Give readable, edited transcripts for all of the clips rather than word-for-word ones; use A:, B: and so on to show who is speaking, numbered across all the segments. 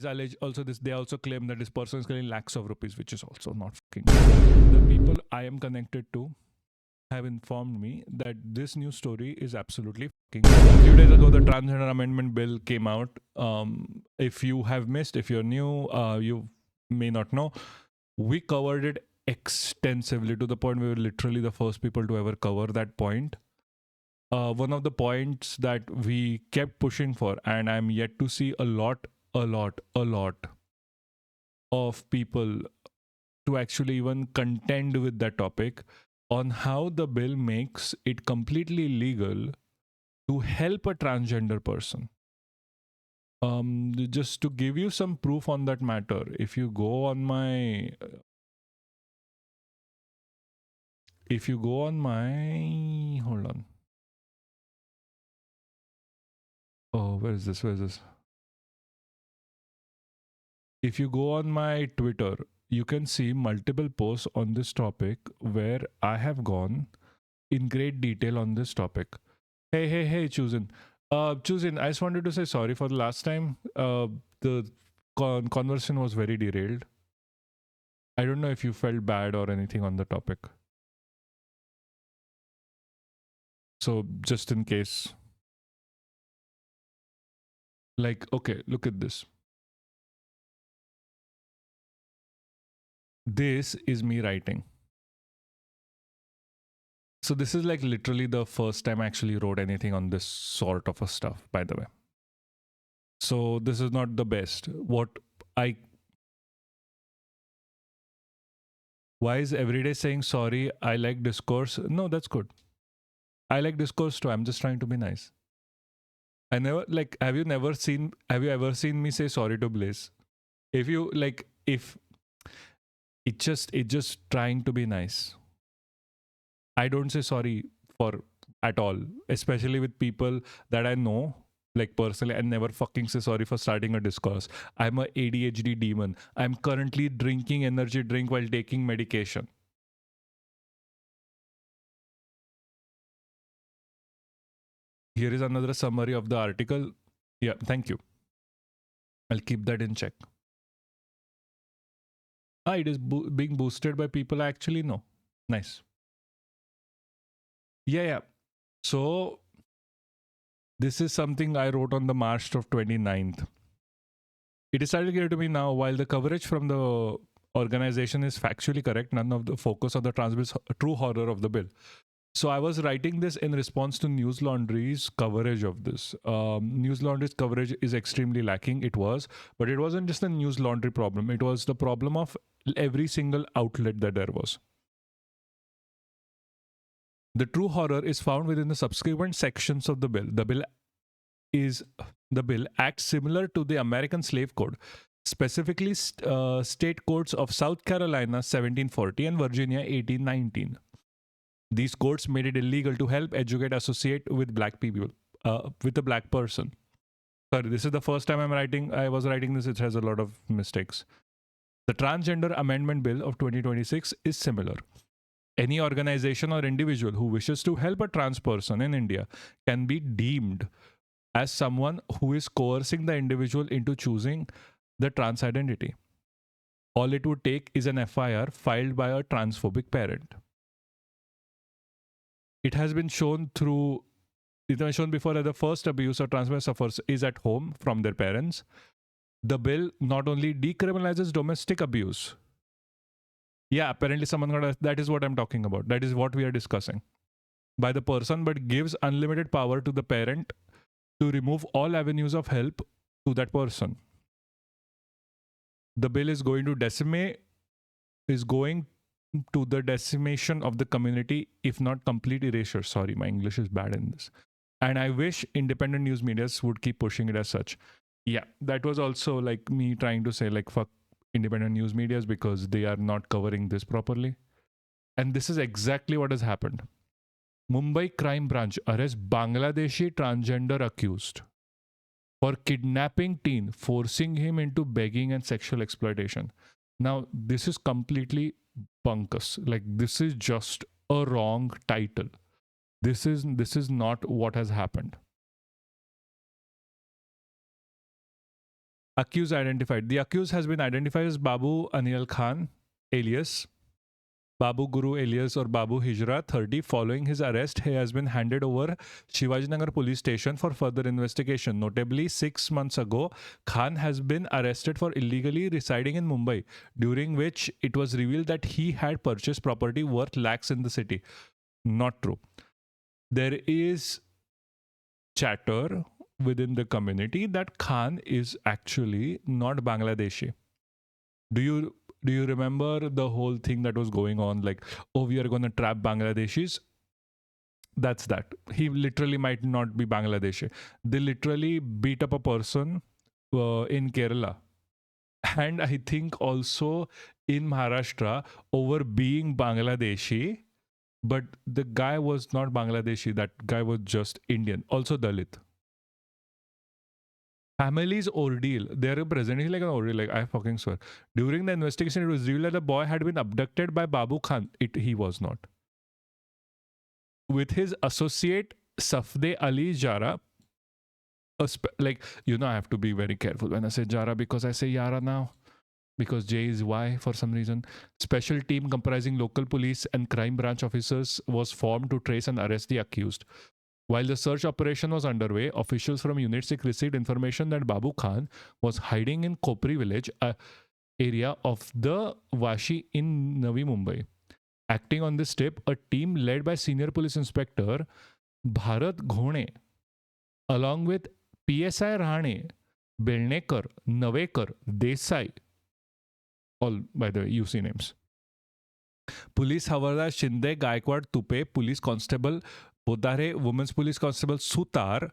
A: Also, this they also claim that this person is getting lakhs of rupees, which is also not fucking true. The people I am connected to have informed me that this news story is absolutely fucking. A few days ago, the transgender amendment bill came out. If you have missed, if you're new, you may not know. We covered it extensively to the point we were literally the first people to ever cover that point. One of the points that we kept pushing for, and I'm yet to see a lot of people to actually even contend with that topic on how the bill makes it completely legal to help a transgender person. Just to give you some proof on that matter, if you go on my hold on. Oh, where is this? If you go on my Twitter, you can see multiple posts on this topic where I have gone in great detail on this topic. Hey, Chusin. Chusin, I just wanted to say sorry for the last time. The conversation was very derailed. I don't know if you felt bad or anything on the topic. So, just in case. Like, okay, look at this. This is me writing. So this is like literally the first time I actually wrote anything on this sort of a stuff, by the way. So this is not the best. Why is everyday saying sorry? I like discourse. No, that's good. I like discourse too. I'm just trying to be nice. I never like. Have you ever seen me say sorry to Blaze? If it's just trying to be nice. I don't say sorry for at all, especially with people that I know, like personally. I never fucking say sorry for starting a discourse. I'm a ADHD demon. I'm currently drinking energy drink while taking medication. Here is another summary of the article. Yeah, thank you. I'll keep that in check. It is being boosted by people I actually know. Nice. Yeah. So this is something I wrote on the March of 29th. It is starting to get to me now. While the coverage from the organization is factually correct, none of the focus on the true horror of the bill. So I was writing this in response to News Laundry's coverage of this. News Laundry's coverage is extremely lacking. But it wasn't just a News Laundry problem. It was the problem of every single outlet that there was. The true horror is found within the subsequent sections of the bill. The bill acts similar to the American Slave Code, specifically state codes of South Carolina 1740 and Virginia 1819. These codes made it illegal to help, educate, associate with black people, with a black person. Sorry, this is the first time I was writing this. It has a lot of mistakes. The Transgender Amendment Bill of 2026 is similar. Any organization or individual who wishes to help a trans person in India can be deemed as someone who is coercing the individual into choosing the trans identity. All it would take is an FIR filed by a transphobic parent. It has been shown before that the first abuse a trans man suffers is at home from their parents. The bill not only decriminalizes domestic abuse. Yeah, apparently that is what I'm talking about. That is what we are discussing. By the person, but gives unlimited power to the parent to remove all avenues of help to that person. The bill is going to the decimation of the community, if not complete erasure. Sorry, my English is bad in this. And I wish independent news medias would keep pushing it as such. Yeah, that was also like me trying to say like fuck independent news medias because they are not covering this properly. And this is exactly what has happened. Mumbai Crime Branch arrests Bangladeshi transgender accused for kidnapping teen, forcing him into begging and sexual exploitation. Now, this is completely bunkus. Like, this is just a wrong title. This is not what has happened. Accused identified. The accused has been identified as Babu Anil Khan, alias Babu Guru alias or Babu Hijra 30. Following his arrest, he has been handed over Shivajinagar police station for further investigation. Notably, 6 months ago, Khan has been arrested for illegally residing in Mumbai, during which it was revealed that he had purchased property worth lakhs in the city. Not true. There is chatter within the community that Khan is actually not Bangladeshi. Do you remember the whole thing that was going on, like, oh, we are going to trap Bangladeshis? That's that. He literally might not be Bangladeshi. They literally beat up a person in Kerala, and I think also in Maharashtra over being Bangladeshi, but the guy was not Bangladeshi. That guy was just Indian, also Dalit. Family's ordeal. They're presenting like an ordeal. Like, I fucking swear. During the investigation, it was revealed that the boy had been abducted by Babu Khan. He was not. With his associate Safde Ali Jara. Like, I have to be very careful when I say Jara, because I say Yara now. Because J is Y for some reason. Special team comprising local police and crime branch officers was formed to trace and arrest the accused. While the search operation was underway, officials from Unit 6 received information that Babu Khan was hiding in Kopri village, an area of the Vashi in Navi Mumbai. Acting on this tip, a team led by Senior Police Inspector Bharat Ghone, along with PSI Rahane, Belnekar, Navekar, Desai, all by the way, UC names. Police Havardar Shinde, Gaikwad Tupe, Police Constable Bodare, Women's Police Constable Sutar,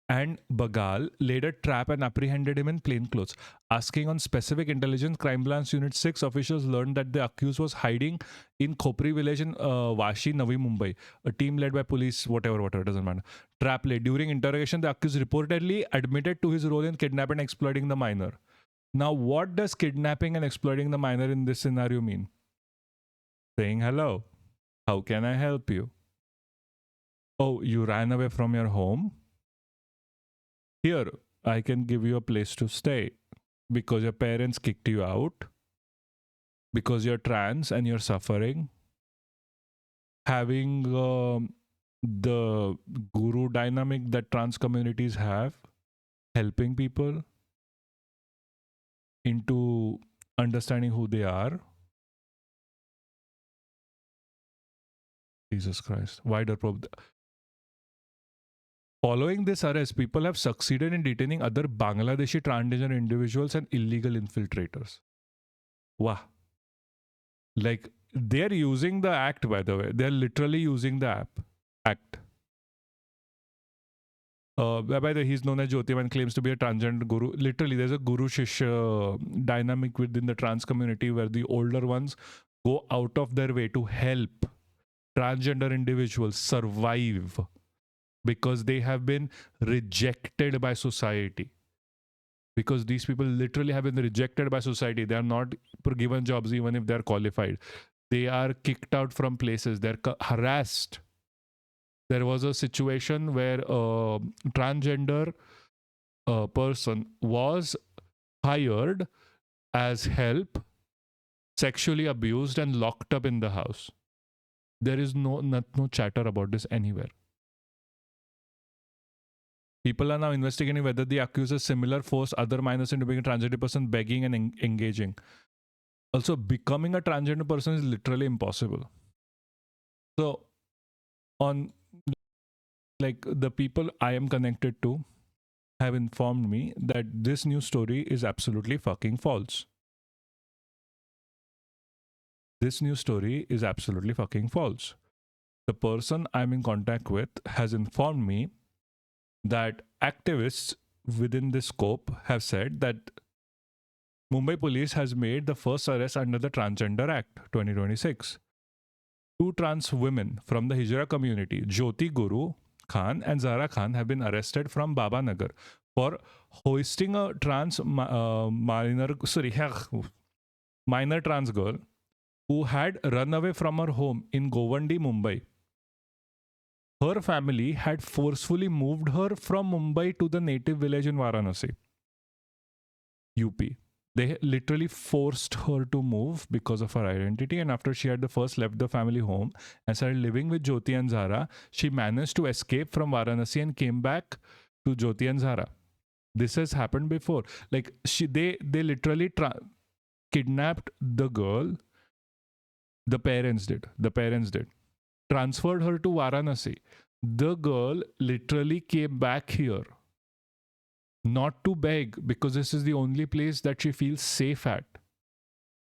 A: and Bagal laid a trap and apprehended him in plainclothes. Asking on specific intelligence, Crime Branch Unit 6 officials learned that the accused was hiding in Khopri village in Vashi, Navi Mumbai. A team led by police, whatever, doesn't matter. Trap laid. During interrogation, the accused reportedly admitted to his role in kidnapping and exploiting the minor. Now, what does kidnapping and exploiting the minor in this scenario mean? Saying hello. How can I help you? Oh, you ran away from your home? Here, I can give you a place to stay because your parents kicked you out, because you're trans and you're suffering. Having the guru dynamic that trans communities have, helping people into understanding who they are. Jesus Christ. Wider probe. Following this arrest, people have succeeded in detaining other Bangladeshi transgender individuals and illegal infiltrators. Wow. Like, they're using the act, by the way. They're literally using the act. By the way, he's known as Jyotiman and claims to be a transgender guru. Literally, there's a guru-shishya dynamic within the trans community where the older ones go out of their way to help transgender individuals survive, because they have been rejected by society. Because these people literally have been rejected by society. They are not given jobs even if they are qualified. They are kicked out from places. They're harassed. There was a situation where a transgender person was hired as help, sexually abused, and locked up in the house. There is no chatter about this anywhere. People are now investigating whether the accusers similar force other minors into being a transgender person, begging and engaging. Also, becoming a transgender person is literally impossible. So, on like the people I am connected to have informed me that this news story is absolutely fucking false. This news story is absolutely fucking false. The person I'm in contact with has informed me that activists within this scope have said that Mumbai police has made the first arrest under the Transgender Act 2026. 2 trans women from the Hijra community, Jyoti Guru Khan and Zara Khan, have been arrested from Baba Nagar for hoisting a minor trans girl who had run away from her home in Govandi, Mumbai. Her family had forcefully moved her from Mumbai to the native village in Varanasi. UP. They literally forced her to move because of her identity. And after she had the first left the family home and started living with Jyoti and Zara, she managed to escape from Varanasi and came back to Jyoti and Zara. This has happened before. Like they literally kidnapped the girl. The parents did. Transferred her to Varanasi. The girl literally came back here. Not to beg, because this is the only place that she feels safe at.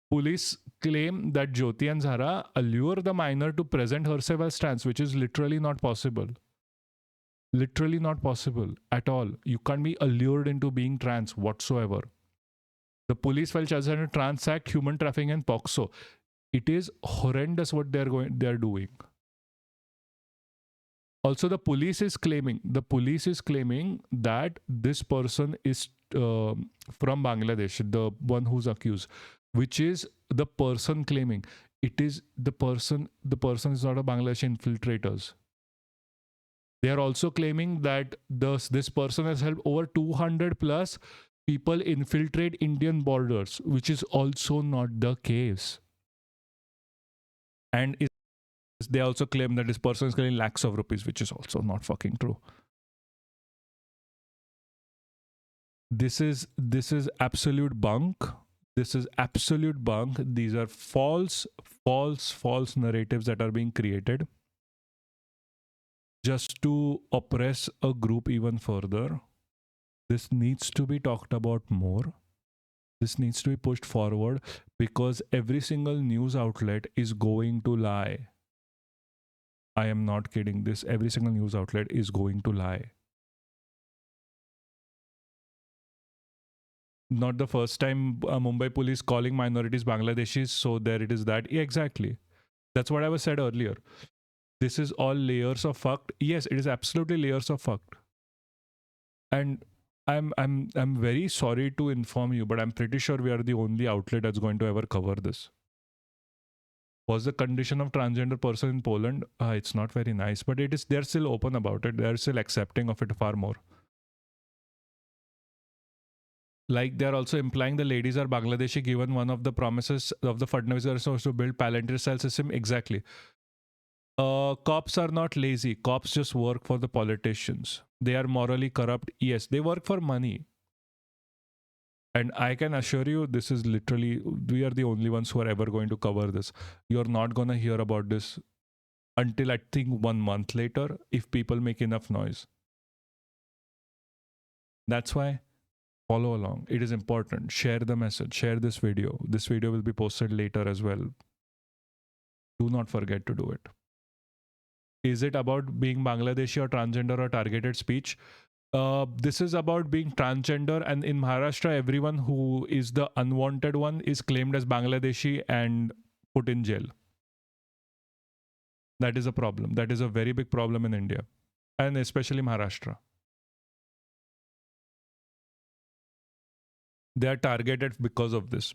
A: Police claim that Jyoti and Zara allure the minor to present herself as trans, which is literally not possible. Literally not possible at all. You can't be allured into being trans whatsoever. The police file charges under Trans Act, human trafficking, and POXO. It is horrendous what they're doing. Also, the police is claiming that this person is from Bangladesh, the one who's accused, which is the person claiming. It is the person is not a Bangladeshi infiltrators. They are also claiming that this person has helped over 200 plus people infiltrate Indian borders, which is also not the case. And they also claim that this person is getting lakhs of rupees, which is also not fucking true. This is absolute bunk. This is absolute bunk. These are false narratives that are being created just to oppress a group even further. This needs to be talked about more. This needs to be pushed forward, because every single news outlet is going to lie. I am not kidding. Every single news outlet is going to lie. Not the first time Mumbai police calling minorities Bangladeshis, so there it is that. Yeah, exactly. That's what I was said earlier. This is all layers of fucked. Yes, it is absolutely layers of fucked. And I'm very sorry to inform you, but I'm pretty sure we are the only outlet that's going to ever cover this. Was the condition of transgender person in Poland? It's not very nice, but they're still open about it. They're still accepting of it far more. Like, they're also implying the ladies are Bangladeshi, given one of the promises of the Fadnavis are supposed to build Palantir style system. Exactly. Cops are not lazy. Cops just work for the politicians. They are morally corrupt. Yes, they work for money. And I can assure you, this is literally, we are the only ones who are ever going to cover this. You're not going to hear about this until I think 1 month later, if people make enough noise. That's why follow along. It is important. Share the message. Share this video. This video will be posted later as well. Do not forget to do it. Is it about being Bangladeshi or transgender or targeted speech? This is about being transgender, and in Maharashtra, everyone who is the unwanted one is claimed as Bangladeshi and put in jail. That is a problem. That is a very big problem in India, and especially Maharashtra. They are targeted because of this.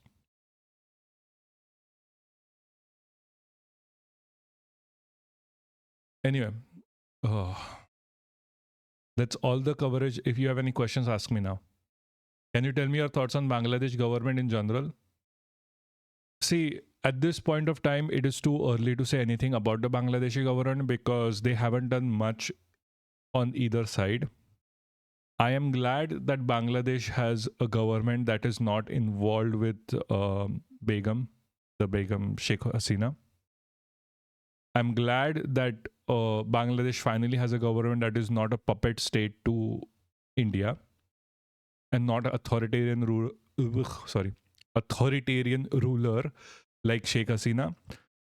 A: Anyway, that's all the coverage. If you have any questions, ask me now. Can you tell me your thoughts on Bangladesh government in general? See, at this point of time, it is too early to say anything about the Bangladeshi government because they haven't done much on either side. I am glad that Bangladesh has a government that is not involved with Begum, the Begum Sheikh Hasina. I'm glad that Bangladesh finally has a government that is not a puppet state to India and not an authoritarian ruler like Sheikh Hasina.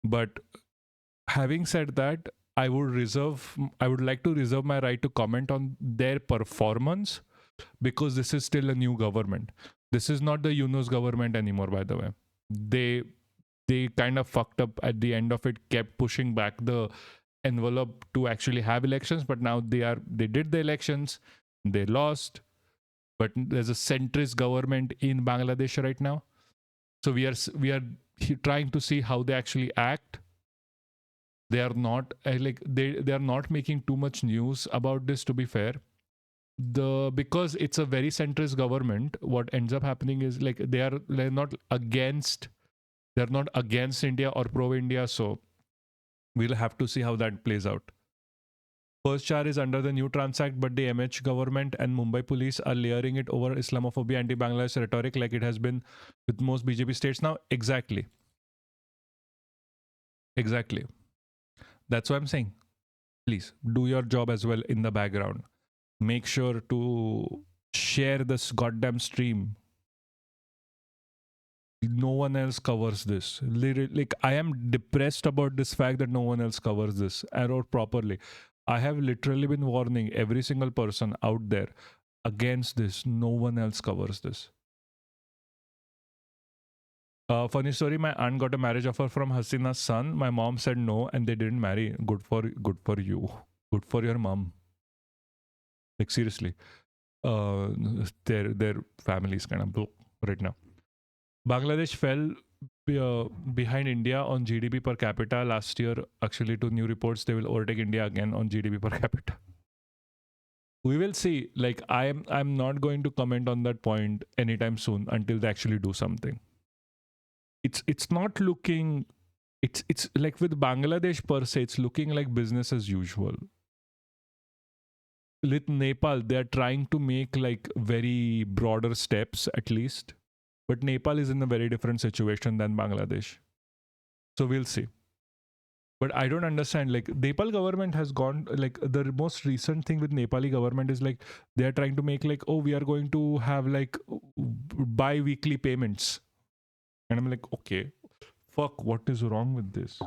A: But having said that, I would like to reserve my right to comment on their performance because this is still a new government. This is not the Yunus government anymore, by the way. They kind of fucked up at the end of it, kept pushing back the envelope to actually have elections, but now they did the elections, they lost, but there's a centrist government in Bangladesh right now. So we are trying to see how they actually act. They are not they are not making too much news about this, to be fair. because it's a very centrist government, what ends up happening is like they're not against India or pro India. So we'll have to see how that plays out. First charge is under the new Trans Act, but the MH government and Mumbai police are layering it over Islamophobia, anti-Bangladesh rhetoric like it has been with most BJP states now. Exactly. That's what I'm saying. Please do your job as well in the background. Make sure to share this goddamn stream. No one else covers this. Literally, like, I am depressed about this fact that no one else covers this or properly. I have literally been warning every single person out there against this. No one else covers this. Funny story, my aunt got a marriage offer from Hasina's son. My mom said no and they didn't marry. Good for you. Good for your mom. Like, seriously. Their family is kind of broke right now. Bangladesh fell behind India on GDP per capita last year. Actually, to new reports, they will overtake India again on GDP per capita. We will see. Like, I'm not going to comment on that point anytime soon until they actually do something. It's not looking. It's like with Bangladesh per se, it's looking like business as usual. With Nepal, they're trying to make like very broader steps at least. But Nepal is in a very different situation than Bangladesh. So we'll see. But I don't understand, like, Nepal government has gone, like, the most recent thing with Nepali government is like, they're trying to make like, oh, we are going to have like bi-weekly payments. And I'm like, okay, fuck, what is wrong with this?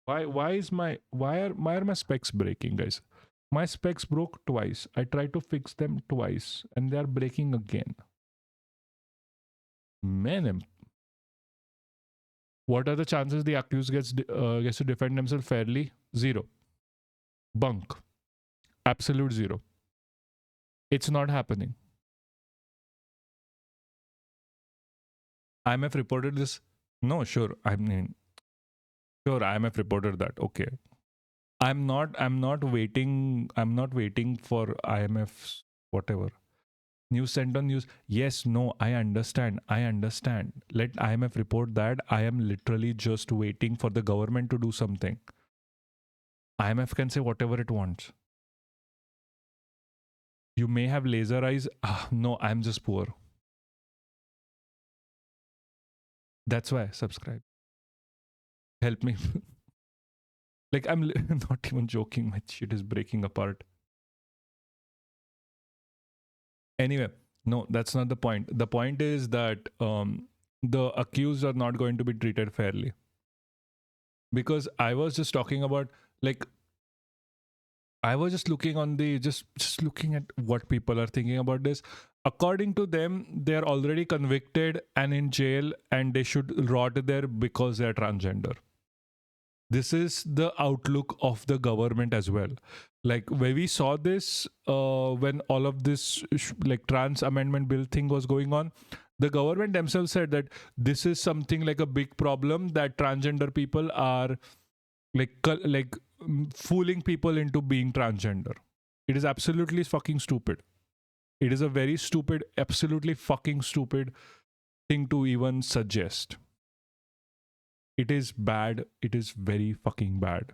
A: Why are my specs breaking, guys? My specs broke twice. I tried to fix them twice and they are breaking again. Man, what are the chances the accused gets to defend themselves fairly? Zero. Bunk. Absolute zero. It's not happening. IMF reported this. No, sure. I mean, sure, IMF reported that. Okay. I'm not waiting for IMF's whatever. News sent on news. Yes, no, I understand. Let IMF report that. I am literally just waiting for the government to do something. IMF can say whatever it wants. You may have laser eyes. No, I'm just poor. That's why. Subscribe. Help me. Like, I'm not even joking. My shit is breaking apart. Anyway, no, that's not the point. The point is that the accused are not going to be treated fairly. Because I was just talking about, like, I was just looking on the, just looking at what people are thinking about this. According to them, they're already convicted and in jail and they should rot there because they're transgender. This is the outlook of the government as well. Like, when we saw this, when all of this like trans amendment bill thing was going on, the government themselves said that this is something like a big problem, that transgender people are like fooling people into being transgender. It is absolutely fucking stupid. It is a very stupid, absolutely fucking stupid thing to even suggest. It is bad. It is very fucking bad.